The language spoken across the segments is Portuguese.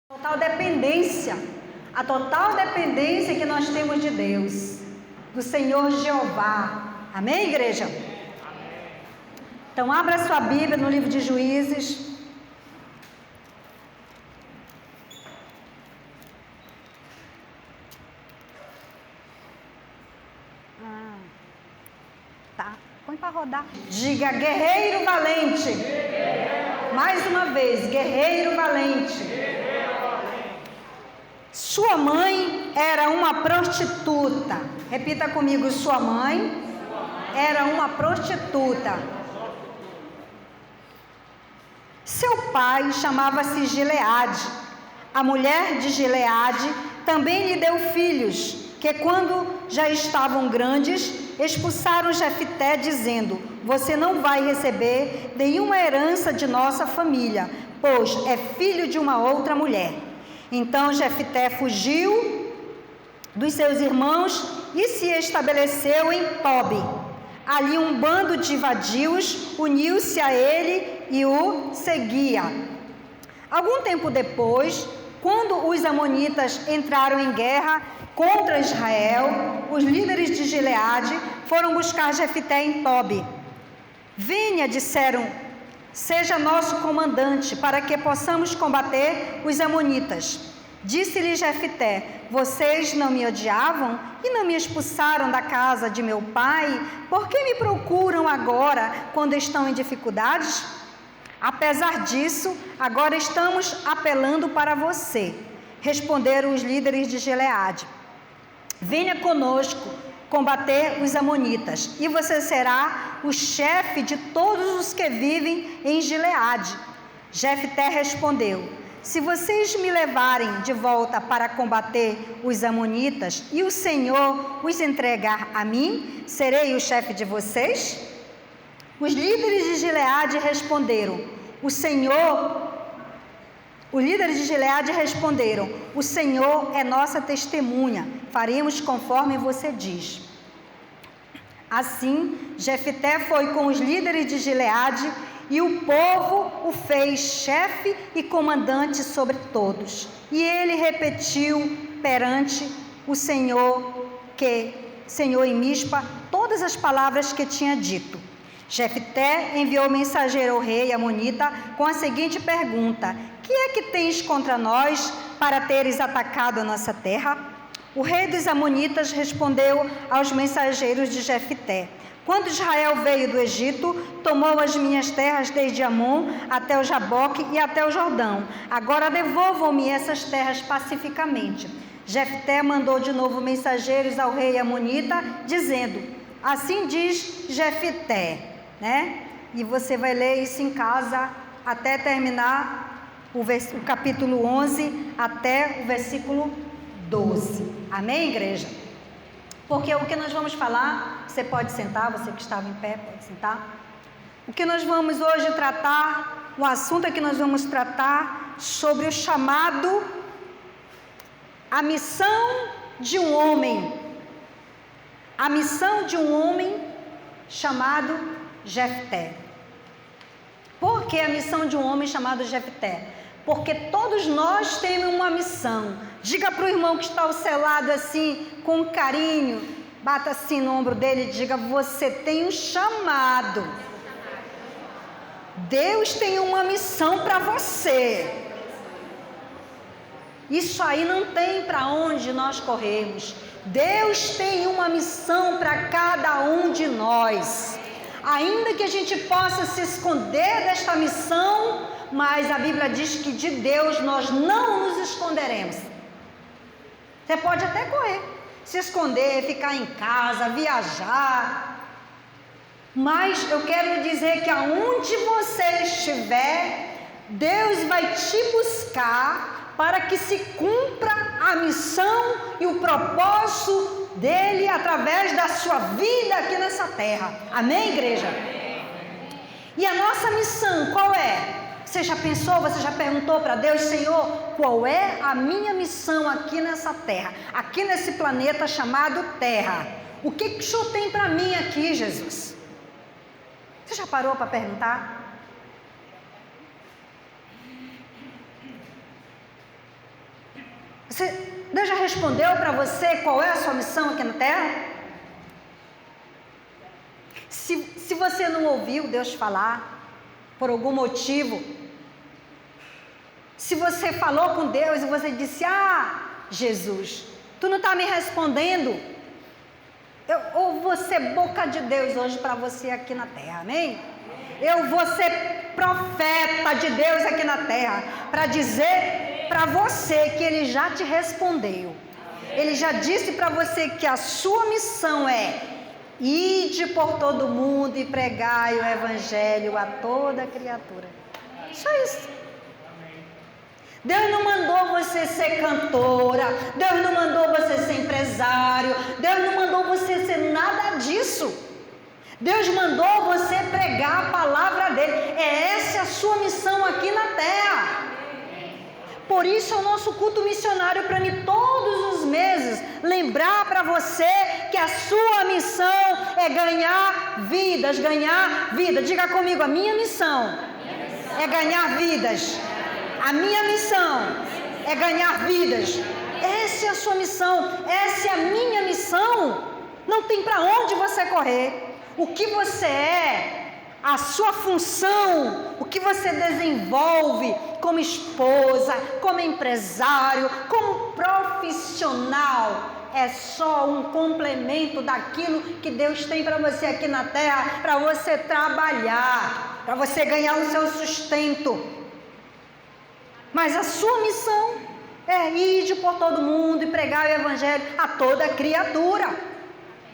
Total dependência, a total dependência que nós temos de Deus, do Senhor Jeová. Amém, igreja? Então, abra sua Bíblia no livro de Juízes. Tá, põe para rodar. Diga, guerreiro valente. Mais uma vez, guerreiro valente. Sua mãe era uma prostituta. Repita comigo, sua mãe era uma prostituta. Seu pai chamava-se Gileade. A mulher de Gileade também lhe deu filhos, que quando já estavam grandes, expulsaram Jefté, dizendo: você não vai receber nenhuma herança de nossa família, pois é filho de uma outra mulher. Então Jefté fugiu dos seus irmãos e se estabeleceu em Tobi. Ali um bando de vadios uniu-se a ele e o seguia. Algum tempo depois, quando os amonitas entraram em guerra contra Israel, os líderes de Gileade foram buscar Jefté em Tobi. Venha, disseram, seja nosso comandante, para que possamos combater os amonitas. Disse-lhe Jefté: vocês não me odiavam e não me expulsaram da casa de meu pai? Por que me procuram agora, quando estão em dificuldades? Apesar disso, agora estamos apelando para você. Responderam os líderes de Gileade: venha conosco combater os amonitas, e você será o chefe de todos os que vivem em Gileade. Jefté respondeu: se vocês me levarem de volta para combater os amonitas e o Senhor os entregar a mim, serei o chefe de vocês? Os líderes de Gileade responderam: Os líderes de Gileade responderam: o Senhor é nossa testemunha, faremos conforme você diz. Assim, Jefté foi com os líderes de Gileade e o povo o fez chefe e comandante sobre todos. E ele repetiu perante o Senhor em Mispa todas as palavras que tinha dito. Jefté enviou mensageiro ao rei amonita com a seguinte pergunta: que é que tens contra nós para teres atacado a nossa terra? O rei dos amonitas respondeu aos mensageiros de Jefté: quando Israel veio do Egito, tomou as minhas terras desde Amon até o Jaboque e até o Jordão. Agora devolvam-me essas terras pacificamente. Jefté mandou de novo mensageiros ao rei amonita, dizendo: assim diz Jefté, E você vai ler isso em casa até terminar o capítulo 11 até o versículo 12. Amém, igreja? Porque o que nós vamos falar, você pode sentar, você que estava em pé, pode sentar. O que nós vamos hoje tratar, o assunto que nós vamos tratar sobre o chamado, a missão de um homem. A missão de um homem chamado Jefté. Por que a missão de um homem chamado Jefté? Porque todos nós temos uma missão. Diga para o irmão que está ao seu lado assim, com carinho, bata assim no ombro dele e diga: você tem um chamado. Deus tem uma missão para você. Isso aí não tem para onde nós corremos. Deus tem uma missão para cada um de nós. Ainda que a gente possa se esconder desta missão, mas a Bíblia diz que de Deus nós não nos esconderemos. Você pode até correr, se esconder, ficar em casa, viajar. Mas eu quero dizer que aonde você estiver, Deus vai te buscar para que se cumpra a missão e o propósito dele através da sua vida aqui nessa terra. Amém, igreja? E a nossa missão qual é? Você já pensou, você já perguntou para Deus: Senhor, qual é a minha missão aqui nessa terra, aqui nesse planeta chamado Terra? O que o Senhor tem para mim aqui, Jesus? Você já parou para perguntar? Deus já respondeu para você qual é a sua missão aqui na terra? Se você não ouviu Deus falar, por algum motivo, se você falou com Deus e você disse: Jesus, tu não está me respondendo, eu vou ser boca de Deus hoje para você aqui na terra, amém? Eu vou ser profeta de Deus aqui na terra, para dizer para você que Ele já te respondeu. Ele já disse para você que a sua missão é: ide por todo mundo e pregai o evangelho a toda criatura. Só isso. Deus não mandou você ser cantora, Deus não mandou você ser empresário, Deus não mandou você ser nada disso. Deus mandou você pregar a palavra dele. Essa é a sua missão aqui na terra. Por isso é o nosso culto missionário, para mim todos os meses lembrar para você que a sua missão é ganhar vidas, ganhar vida. Diga comigo: a minha missão é ganhar vidas. A minha missão é ganhar vidas. Essa é a sua missão, essa é a minha missão. Não tem para onde você correr. O que você é, a sua função, o que você desenvolve como esposa, como empresário, como profissional, é só um complemento daquilo que Deus tem para você aqui na terra, para você trabalhar, para você ganhar o seu sustento. Mas a sua missão é ir por todo mundo e pregar o evangelho a toda criatura.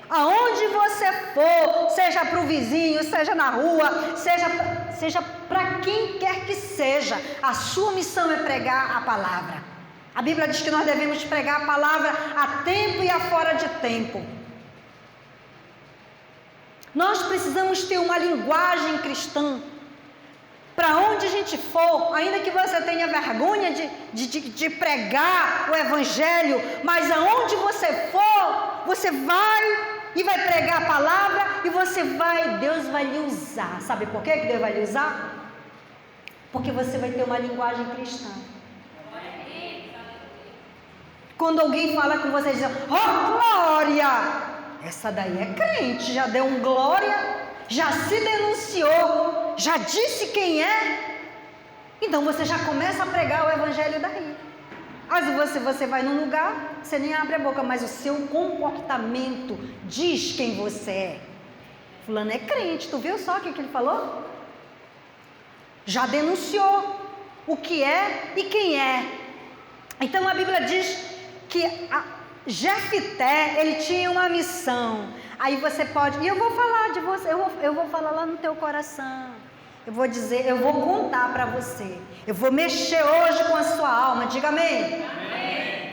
Aonde você for, seja para o vizinho, seja na rua, seja para quem quer que seja, a sua missão é pregar a palavra. A Bíblia diz que nós devemos pregar a palavra a tempo e a fora de tempo. Nós precisamos ter uma linguagem cristã. Para onde a gente for, ainda que você tenha vergonha de pregar o evangelho, mas aonde você for, você vai e vai pregar a palavra e Deus vai lhe usar. Sabe por que Deus vai lhe usar? Porque você vai ter uma linguagem cristã. Quando alguém fala com você dizendo: oh glória, essa daí é crente, já deu um glória, já se denunciou, já disse quem é, então você já começa a pregar o evangelho daí. Às vezes você vai num lugar, você nem abre a boca, mas o seu comportamento diz quem você é. Fulano é crente, tu viu só o que ele falou? Já denunciou o que é e quem é. Então a Bíblia diz que Jefité, ele tinha uma missão. Aí você pode, e eu vou falar de você, eu vou falar lá no teu coração. Eu vou dizer, eu vou contar para você. Eu vou mexer hoje com a sua alma. Diga amém. Amém.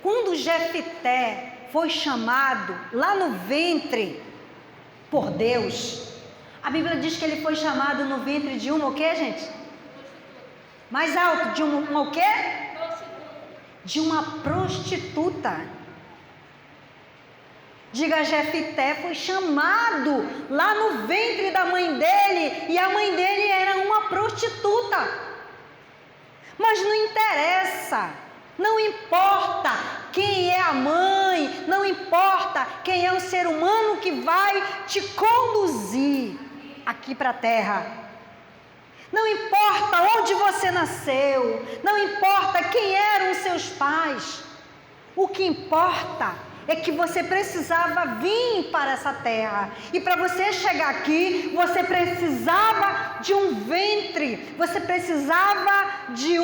Quando Jefité foi chamado lá no ventre por Deus, a Bíblia diz que ele foi chamado no ventre de uma o quê, gente? Mais alto, de uma o quê? De uma prostituta. Diga: Jefité foi chamado lá no ventre da mãe dele, e a mãe dele era uma prostituta. Mas não interessa, não importa quem é a mãe, não importa quem é o ser humano que vai te conduzir aqui para a terra. Não importa onde você nasceu, não importa quem eram os seus pais. O que importa é que você precisava vir para essa terra. E para você chegar aqui, você precisava de um ventre. Você precisava de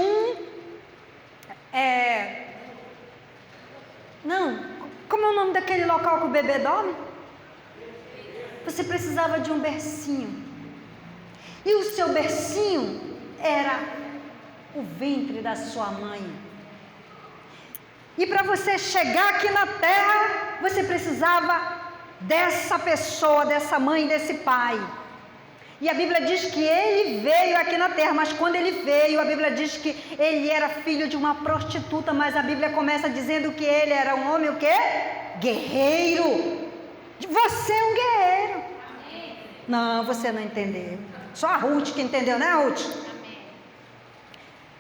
como é o nome daquele local que o bebê dorme? Você precisava de um bercinho. E o seu bercinho era o ventre da sua mãe. E para você chegar aqui na terra, você precisava dessa pessoa, dessa mãe, desse pai. E a Bíblia diz que ele veio aqui na terra, mas quando ele veio, a Bíblia diz que ele era filho de uma prostituta, mas a Bíblia começa dizendo que ele era um homem o quê? Guerreiro. Você é um guerreiro. Não, você não entendeu. Só a Ruth que entendeu, né, Ruth?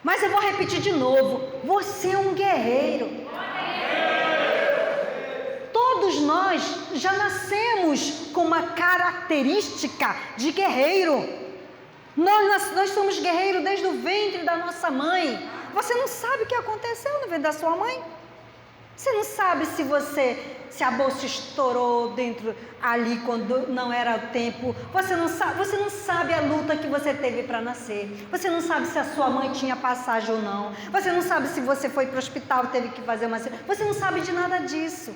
Mas eu vou repetir de novo: você é um guerreiro. Todos nós já nascemos com uma característica de guerreiro. Nós somos guerreiros desde o ventre da nossa mãe. Você não sabe o que aconteceu no ventre da sua mãe? Você não sabe se a bolsa estourou dentro ali quando não era o tempo. Você não sabe a luta que você teve para nascer. Você não sabe se a sua mãe tinha passagem ou não. Você não sabe se você foi para o hospital e teve que fazer uma... Você não sabe de nada disso.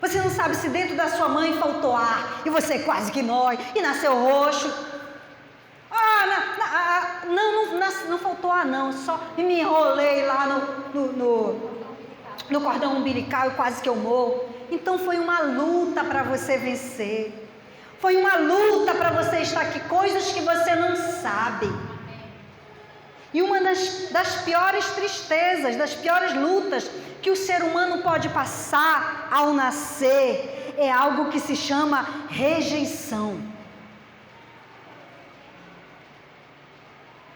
Você não sabe se dentro da sua mãe faltou ar e você quase que morre e nasceu roxo. Não faltou ar não, só me enrolei lá no cordão umbilical e quase que eu morro. Então foi uma luta para você vencer. Foi uma luta para você estar aqui, coisas que você não sabe. E uma das piores tristezas, das piores lutas que o ser humano pode passar ao nascer é algo que se chama rejeição.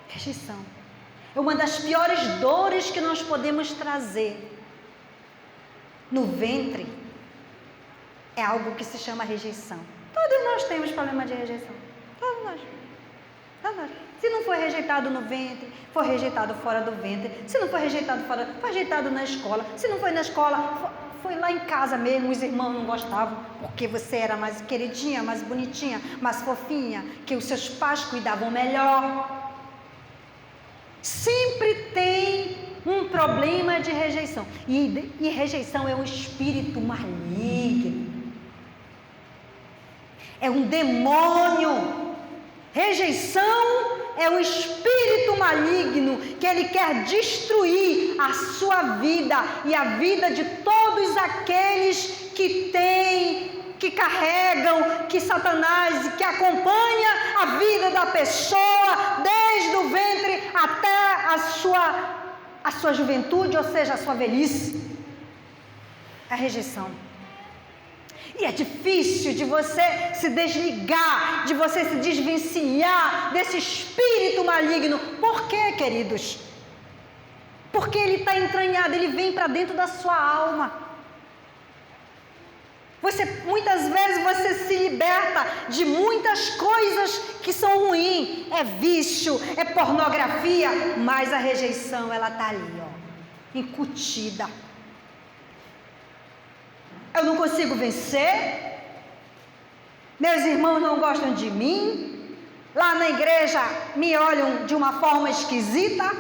Rejeição é uma das piores dores que nós podemos trazer no ventre. É algo que se chama rejeição. Todos nós temos problema de rejeição. Todos nós. Se não foi rejeitado no ventre, foi rejeitado fora do ventre. Se não foi rejeitado fora, foi rejeitado na escola. Se não foi na escola, foi lá em casa mesmo. Os irmãos não gostavam porque você era mais queridinha, mais bonitinha, mais fofinha, que os seus pais cuidavam melhor. Sempre tem um problema de rejeição. E rejeição é um espírito maligno. É um demônio. Rejeição é um espírito maligno que ele quer destruir a sua vida e a vida de todos aqueles que carregam, que Satanás, que acompanha a vida da pessoa desde o ventre até a sua juventude, ou seja, a sua velhice. A rejeição. E é difícil de você se desligar, de você se desvencilhar desse espírito maligno. Por quê, queridos? Porque ele está entranhado, ele vem para dentro da sua alma. Muitas vezes você se liberta de muitas coisas que são ruins. É vício, é pornografia, mas a rejeição, ela está ali, incutida. Eu não consigo vencer, meus irmãos não gostam de mim, lá na igreja me olham de uma forma esquisita,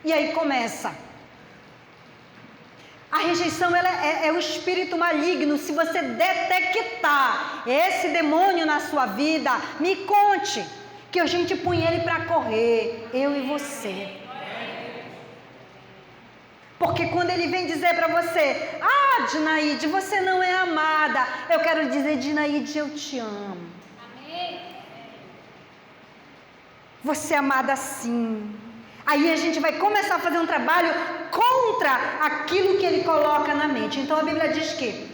e aí começa. A rejeição, ela é um espírito maligno. Se você detectar esse demônio na sua vida, me conte, que a gente põe ele para correr, eu e você. Porque quando ele vem dizer para você: Dinaide, você não é amada, eu quero dizer: Dinaide, eu te amo. Amém. Você é amada sim. Aí a gente vai começar a fazer um trabalho contra aquilo que ele coloca na mente. Então a Bíblia diz que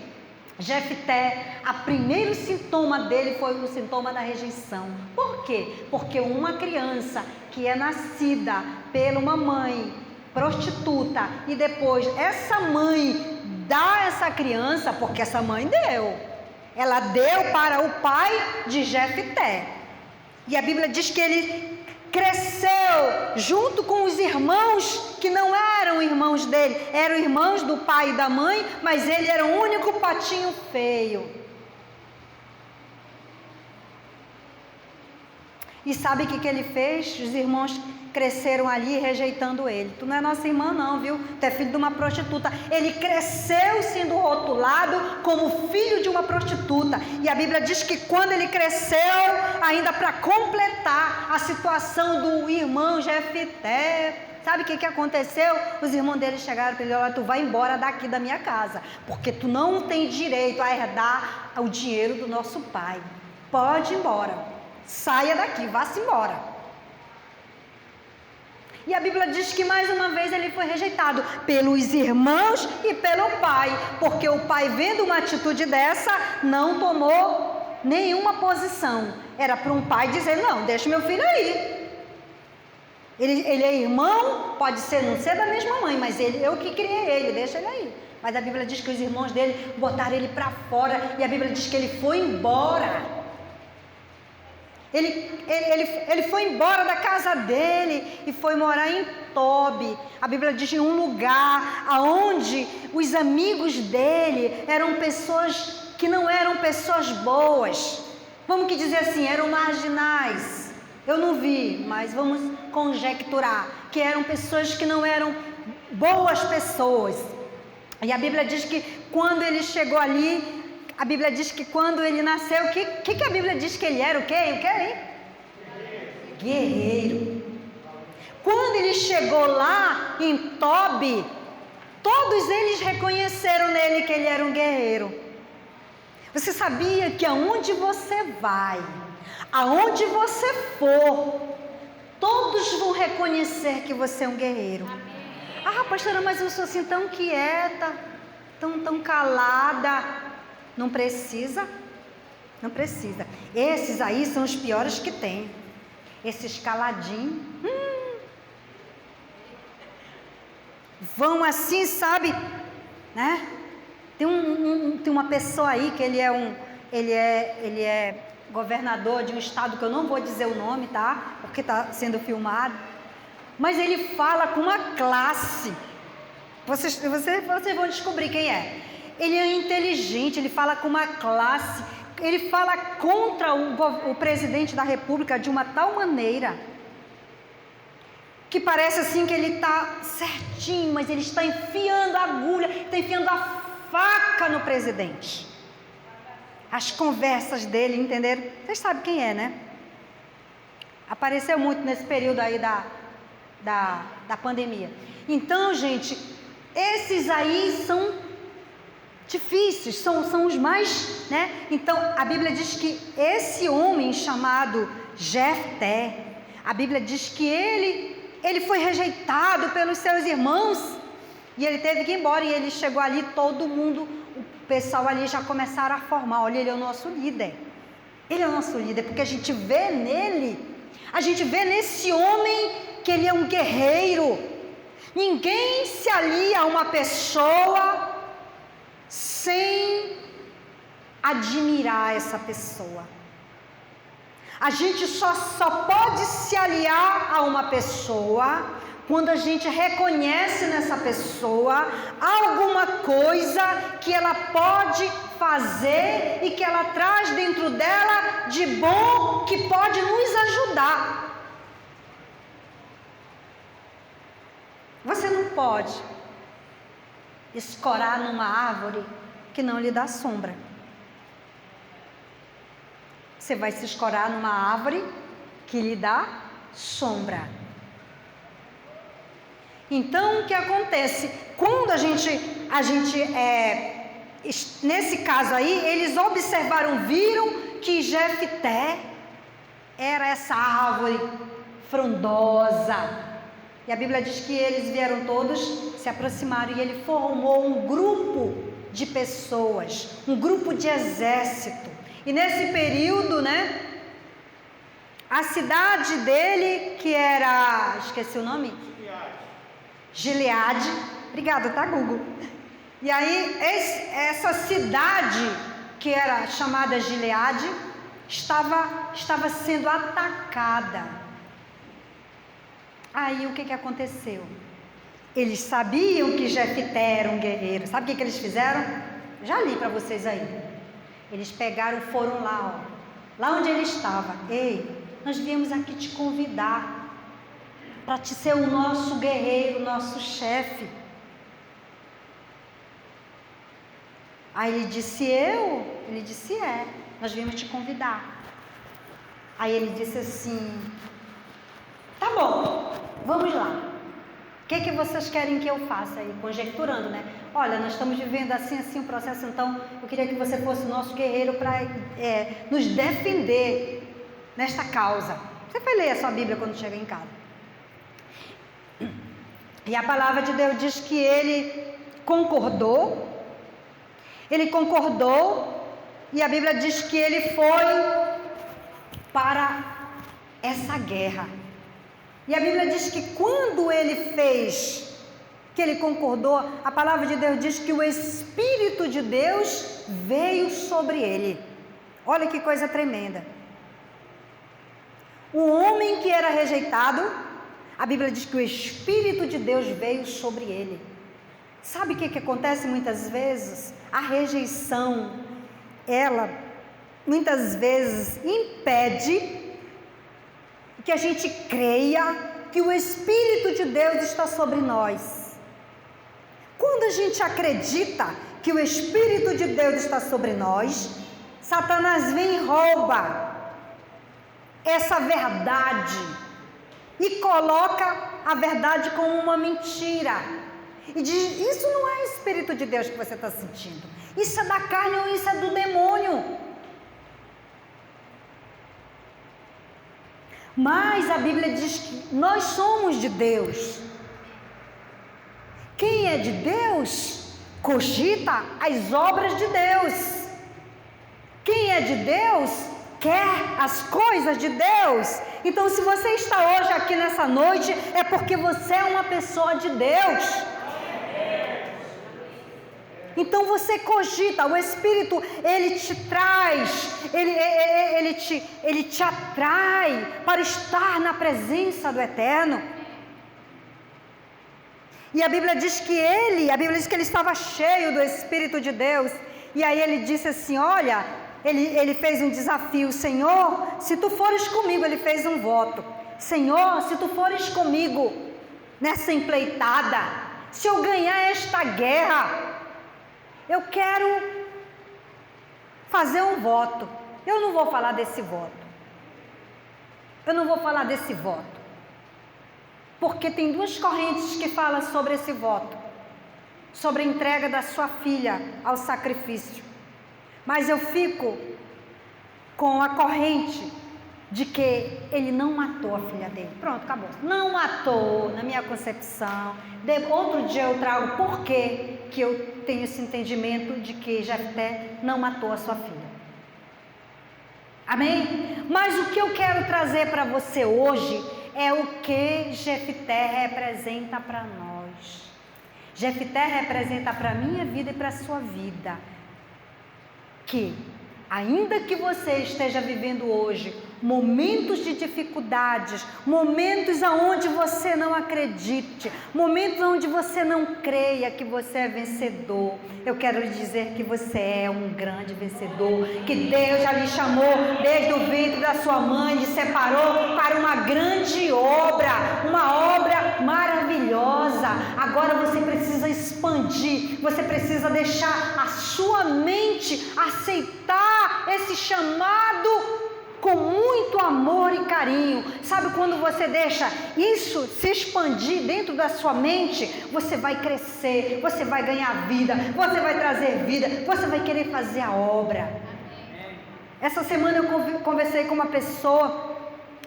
Jefté, o primeiro sintoma dele foi o sintoma da rejeição. Por quê? Porque uma criança que é nascida por uma mãe prostituta e depois essa mãe dá essa criança, porque essa mãe ela deu para o pai de Jefté. E a Bíblia diz que ele cresceu junto com os irmãos que não eram irmãos dele, eram irmãos do pai e da mãe, mas ele era o único patinho feio. E sabe o que ele fez? Os irmãos cresceram ali rejeitando ele. Tu não é nossa irmã não, viu? Tu é filho de uma prostituta. Ele cresceu sendo rotulado como filho de uma prostituta. E a Bíblia diz que quando ele cresceu, ainda para completar a situação do irmão Jefté, sabe o que aconteceu? Os irmãos dele chegaram para ele: olha, tu vai embora daqui da minha casa, porque tu não tem direito a herdar o dinheiro do nosso pai. Pode ir embora, saia daqui, vá-se embora. E a Bíblia diz que mais uma vez ele foi rejeitado pelos irmãos e pelo pai, porque o pai, vendo uma atitude dessa, não tomou nenhuma posição. Era para um pai dizer: não, deixa meu filho aí. Ele é irmão, pode ser, não ser da mesma mãe, mas eu que criei ele, deixa ele aí. Mas a Bíblia diz que os irmãos dele botaram ele para fora, e a Bíblia diz que ele foi embora. Ele foi embora da casa dele e foi morar em Tobi. A Bíblia diz em um lugar aonde os amigos dele eram pessoas que não eram pessoas boas. Vamos que dizer assim, eram marginais. Eu não vi, mas vamos conjecturar que eram pessoas que não eram boas pessoas. E a Bíblia diz que quando ele chegou ali, a Bíblia diz que quando ele nasceu, o que a Bíblia diz que ele era? O quê, hein? Guerreiro. Quando ele chegou lá em Tobi, todos eles reconheceram nele que ele era um guerreiro. Você sabia que aonde você vai, aonde você for, todos vão reconhecer que você é um guerreiro. Ah, pastora, mas eu sou assim tão quieta, tão calada. Não precisa, não precisa. Esses aí são os piores que tem. Esses caladinhos. Vão assim, sabe? Né? Tem uma pessoa aí que ele é governador de um estado que eu não vou dizer o nome, tá? Porque está sendo filmado. Mas ele fala com uma classe. Vocês vão descobrir quem é. Ele é inteligente, ele fala com uma classe, ele fala contra o presidente da república de uma tal maneira, que parece assim que ele está certinho, mas ele está enfiando a agulha, está enfiando a faca no presidente. As conversas dele, entenderam? Vocês sabem quem é, né? Apareceu muito nesse período aí da pandemia. Então, gente, esses aí são difíceis, são os mais, né? Então, a Bíblia diz que esse homem chamado Jefté, a Bíblia diz que ele foi rejeitado pelos seus irmãos, e ele teve que ir embora, e ele chegou ali, todo mundo, o pessoal ali já começaram a formar, olha, ele é o nosso líder, porque a gente vê nesse homem, que ele é um guerreiro. Ninguém se alia a uma pessoa sem admirar essa pessoa. A gente só pode se aliar a uma pessoa quando a gente reconhece nessa pessoa alguma coisa que ela pode fazer e que ela traz dentro dela de bom, que pode nos ajudar. Você não pode escorar numa árvore que não lhe dá sombra. Você vai se escorar numa árvore que lhe dá sombra. Então, o que acontece? Quando nesse caso aí, eles viram que Jefté era essa árvore frondosa. E a Bíblia diz que eles vieram todos, se aproximaram, e ele formou um grupo de pessoas, um grupo de exército. E nesse período, né, a cidade dele, que era, esqueci o nome? Gileade. Obrigada, tá, Google? E aí, essa cidade, que era chamada Gileade, estava sendo atacada. Aí o que aconteceu? Eles sabiam que Jefté era um guerreiro. Sabe o que eles fizeram? Já li para vocês aí. Eles foram lá, lá onde ele estava. Ei, nós viemos aqui te convidar para te ser o nosso guerreiro, o nosso chefe. Aí ele disse, Ele disse, nós viemos te convidar. Aí ele disse assim, tá bom, vamos lá. O que vocês querem que eu faça? Aí, conjecturando, né? Olha, nós estamos vivendo assim o processo, então eu queria que você fosse o nosso guerreiro para nos defender nesta causa. Você vai ler a sua Bíblia quando chegar em casa. E a palavra de Deus diz que ele concordou, e a Bíblia diz que ele foi para essa guerra. E a Bíblia diz que quando ele fez, que ele concordou, a palavra de Deus diz que o Espírito de Deus veio sobre ele. Olha que coisa tremenda. O homem que era rejeitado, a Bíblia diz que o Espírito de Deus veio sobre ele. Sabe o que acontece muitas vezes? A rejeição, ela muitas vezes impede que a gente creia que o Espírito de Deus está sobre nós. Quando a gente acredita que o Espírito de Deus está sobre nós, Satanás vem e rouba essa verdade e coloca a verdade como uma mentira. E diz, isso não é o Espírito de Deus que você está sentindo. Isso é da carne ou isso é do demônio. Mas a Bíblia diz que nós somos de Deus. Quem é de Deus, cogita as obras de Deus. Quem é de Deus, quer as coisas de Deus. Então, se você está hoje aqui nessa noite, é porque você é uma pessoa de Deus. Então você cogita, o Espírito, ele te traz, ele te atrai para estar na presença do Eterno. E a Bíblia diz que ele estava cheio do Espírito de Deus. E aí ele disse assim, olha, ele fez um desafio, Senhor, se tu fores comigo, ele fez um voto. Senhor, se tu fores comigo nessa empreitada, se eu ganhar esta guerra, eu quero fazer um voto. Eu não vou falar desse voto. Porque tem duas correntes que falam sobre esse voto. Sobre a entrega da sua filha ao sacrifício. Mas eu fico com a corrente de que ele não matou a filha dele. Pronto, acabou. Não matou, na minha concepção. Outro dia eu trago por que eu tenho esse entendimento de que Jefté não matou a sua filha. Amém? Mas o que eu quero trazer para você hoje é o que Jefté representa para nós. Jefté representa para a minha vida e para a sua vida que, ainda que você esteja vivendo hoje momentos de dificuldades, momentos onde você não acredite, momentos onde você não creia que você é vencedor, eu quero lhe dizer que você é um grande vencedor, que Deus já lhe chamou desde o ventre da sua mãe, lhe separou para uma grande obra, uma obra maravilhosa. Agora você precisa expandir, você precisa deixar a sua mente aceitar esse chamado com muito amor e carinho. Sabe quando você deixa isso se expandir dentro da sua mente, você vai crescer, você vai ganhar vida, você vai trazer vida, você vai querer fazer a obra. Essa semana eu conversei com uma pessoa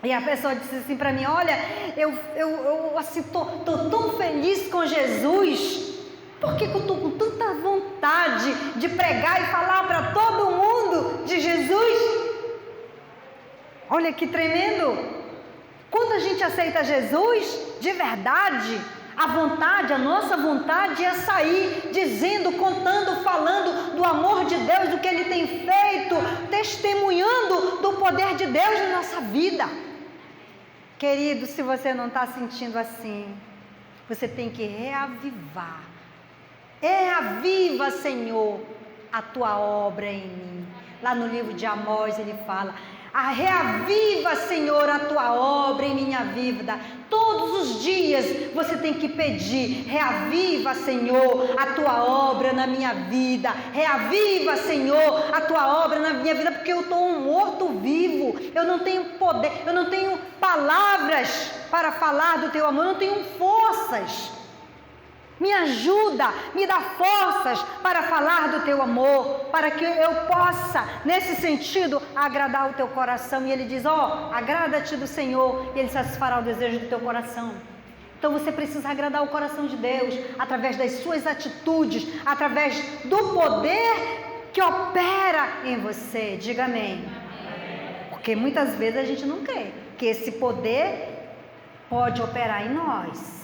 e a pessoa disse assim para mim, olha, eu assim, tô tão feliz com Jesus, porque eu estou com tanta vontade de pregar e falar para todo mundo de Jesus. Olha que tremendo! Quando a gente aceita Jesus, de verdade, a nossa vontade é sair dizendo, contando, falando do amor de Deus, do que Ele tem feito, testemunhando do poder de Deus na nossa vida. Querido, se você não está sentindo assim, você tem que reavivar. Reaviva, Senhor, a tua obra em mim. Lá no livro de Amós ele fala, reaviva, Senhor, a tua obra em minha vida. Todos os dias você tem que pedir, reaviva, Senhor, a tua obra na minha vida. Reaviva, Senhor, a tua obra na minha vida, porque eu estou um morto vivo. Eu não tenho poder, eu não tenho palavras para falar do teu amor, eu não tenho forças. Me ajuda, me dá forças para falar do teu amor, para que eu possa, nesse sentido, agradar o teu coração. E ele diz, agrada-te do Senhor, e Ele satisfará o desejo do teu coração. Então você precisa agradar o coração de Deus, através das suas atitudes, através do poder que opera em você. Diga amém. Porque muitas vezes a gente não crê que esse poder pode operar em nós.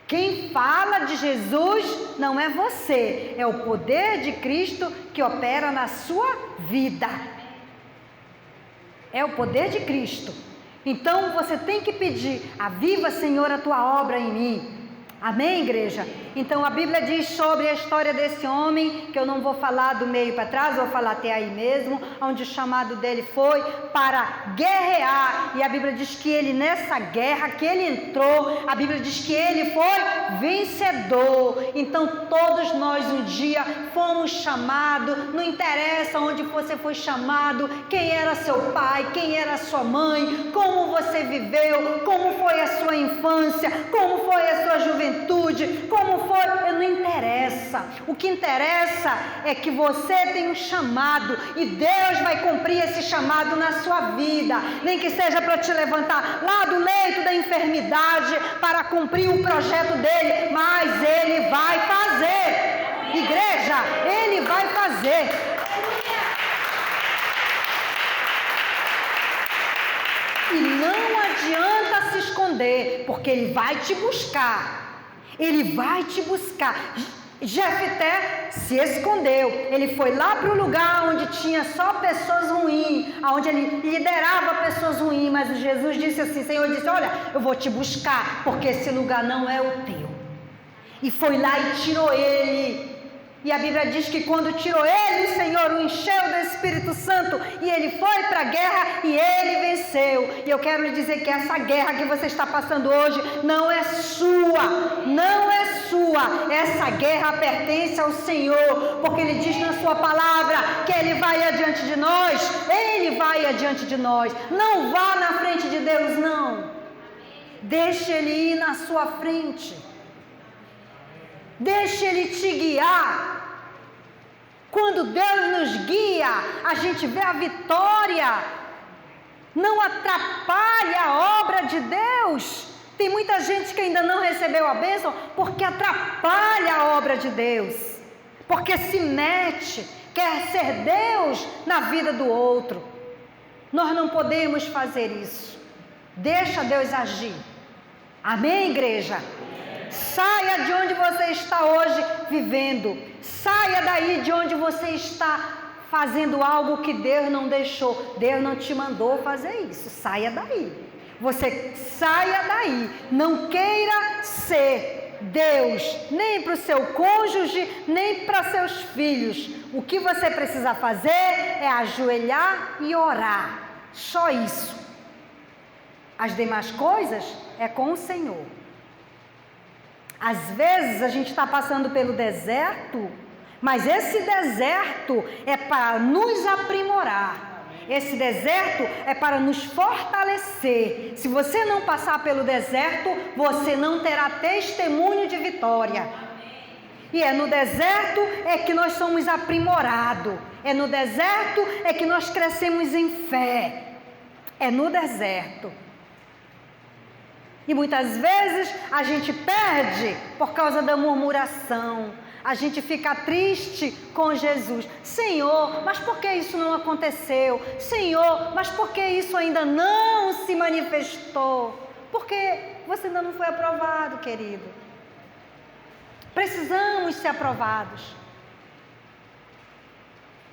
Quem fala de Jesus não é você, é o poder de Cristo que opera na sua vida. É o poder de Cristo. Então você tem que pedir: aviva, Senhor, a tua obra em mim. Amém, igreja? Então a Bíblia diz sobre a história desse homem, que eu não vou falar do meio para trás, vou falar até aí mesmo, onde o chamado dele foi para guerrear. E a Bíblia diz que ele, nessa guerra que ele entrou, a Bíblia diz que ele foi vencedor. Então todos nós um dia fomos chamados, não interessa onde você foi chamado, quem era seu pai, quem era sua mãe, como você viveu, como foi a sua infância, como foi a sua juventude, como foi, não interessa. O que interessa é que você tem um chamado e Deus vai cumprir esse chamado na sua vida, nem que seja para te levantar lá do leito da enfermidade para cumprir o projeto dele, mas ele vai fazer. Igreja, ele vai fazer. E não adianta se esconder, porque ele vai te buscar. Ele vai te buscar. Jefté se escondeu. Ele foi lá para o lugar onde tinha só pessoas ruins, onde ele liderava pessoas ruins. Mas Jesus disse assim, Senhor disse, olha, eu vou te buscar, porque esse lugar não é o teu. E foi lá e tirou ele. E a Bíblia diz que quando tirou ele, o Senhor o encheu do Espírito Santo e ele foi para a guerra e ele venceu. E eu quero lhe dizer que essa guerra que você está passando hoje não é sua, não é sua. Essa guerra pertence ao Senhor, porque Ele diz na sua palavra que Ele vai adiante de nós, Ele vai adiante de nós. Não vá na frente de Deus, não. Deixe Ele ir na sua frente. Deixe Ele te guiar. Quando Deus nos guia, a gente vê a vitória. Não atrapalhe a obra de Deus. Tem muita gente que ainda não recebeu a bênção porque atrapalha a obra de Deus. Porque se mete, quer ser Deus na vida do outro. Nós não podemos fazer isso. Deixa Deus agir. Amém, igreja? Saia de onde você está hoje vivendo. Saia daí de onde você está fazendo algo que Deus não deixou. Deus não te mandou fazer isso. Saia daí. Você saia daí. Não queira ser Deus, nem para o seu cônjuge, nem para seus filhos. O que você precisa fazer é ajoelhar e orar. Só isso. As demais coisas é com o Senhor. Às vezes a gente está passando pelo deserto, mas esse deserto é para nos aprimorar. Esse deserto é para nos fortalecer. Se você não passar pelo deserto, você não terá testemunho de vitória. E é no deserto é que nós somos aprimorados. É no deserto é que nós crescemos em fé. É no deserto. E muitas vezes a gente perde por causa da murmuração. A gente fica triste com Jesus. Senhor, mas por que isso não aconteceu? Senhor, mas por que isso ainda não se manifestou? Porque você ainda não foi aprovado, querido. Precisamos ser aprovados.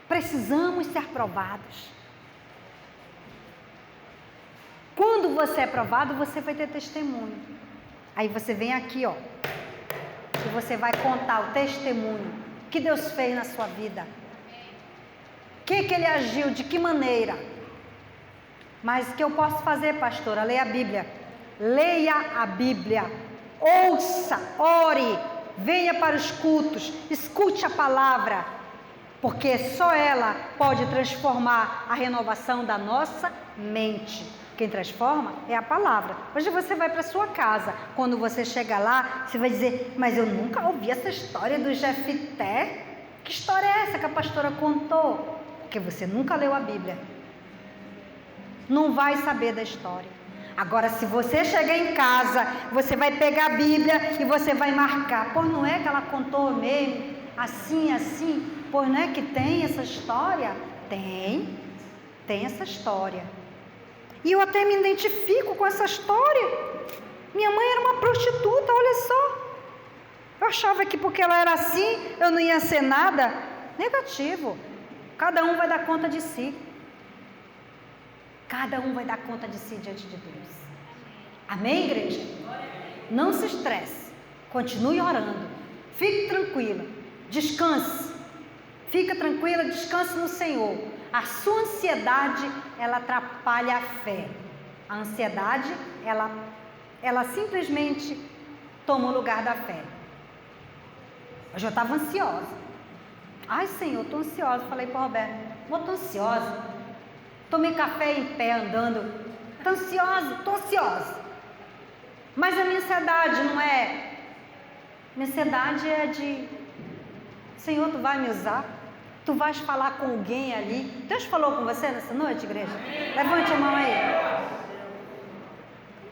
Precisamos ser aprovados. Quando você é aprovado, você vai ter testemunho. Aí você vem aqui, ó. E você vai contar o testemunho que Deus fez na sua vida. O que Ele agiu, de que maneira. Mas o que eu posso fazer, pastora? Leia a Bíblia. Leia a Bíblia. Ouça, ore, venha para os cultos, escute a palavra. Porque só ela pode transformar a renovação da nossa mente. Quem transforma é a palavra. Hoje você vai para sua casa. Quando você chega lá, você vai dizer, mas eu nunca ouvi essa história do Jefté. Que história é essa que a pastora contou? Porque você nunca leu a Bíblia. Não vai saber da história. Agora, se você chegar em casa, você vai pegar a Bíblia e você vai marcar. Pois não é que ela contou mesmo? Assim, assim. Pois não é que tem essa história? Tem essa história. E eu até me identifico com essa história. Minha mãe era uma prostituta, olha só. Eu achava que porque ela era assim, eu não ia ser nada. Negativo. Cada um vai dar conta de si. Cada um vai dar conta de si diante de Deus. Amém, igreja? Não se estresse. Continue orando. Fique tranquila. Descanse. Fica tranquila, descanse no Senhor. A sua ansiedade, ela atrapalha a fé. A ansiedade, ela simplesmente toma o lugar da fé. Eu já estava ansiosa. Ai, Senhor, estou ansiosa. Falei para o Roberto, estou ansiosa. Tomei café em pé, andando. Estou ansiosa. Mas a minha ansiedade não é... Minha ansiedade é de... Senhor, Tu vai me usar? Tu vais falar com alguém ali? Deus falou com você nessa noite, igreja? Levante a mão aí.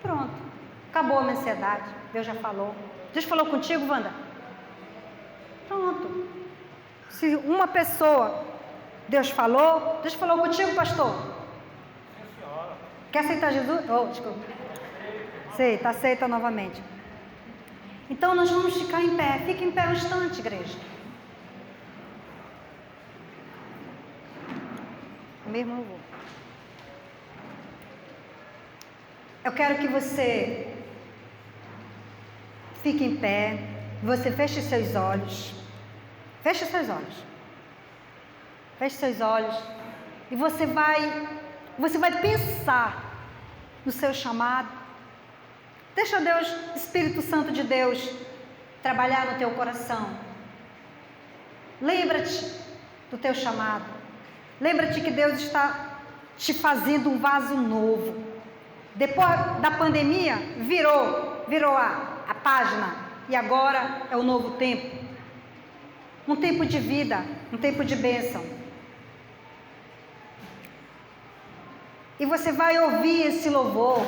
Pronto. Acabou a minha ansiedade. Deus já falou. Deus falou contigo, Wanda? Pronto. Se uma pessoa, Deus falou contigo, pastor? Quer aceitar Jesus? Oh, desculpa. Aceita novamente. Então nós vamos ficar em pé. Fique em pé um instante, igreja. Mesmo não vou. Eu quero que você fique em pé. Você feche seus olhos. Feche seus olhos. Feche seus olhos. E você vai pensar no seu chamado. Deixa Deus, Espírito Santo de Deus, trabalhar no teu coração. Lembra-te do teu chamado. Lembra-te que Deus está te fazendo um vaso novo. Depois da pandemia, virou a página. E agora é o novo tempo. Um tempo de vida, um tempo de bênção. E você vai ouvir esse louvor.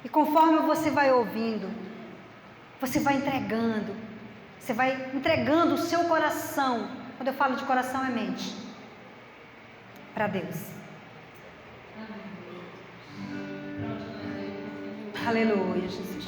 E conforme você vai ouvindo, você vai entregando. Você vai entregando o seu coração. Quando eu falo de coração, é mente. Para Deus. Aleluia, Jesus.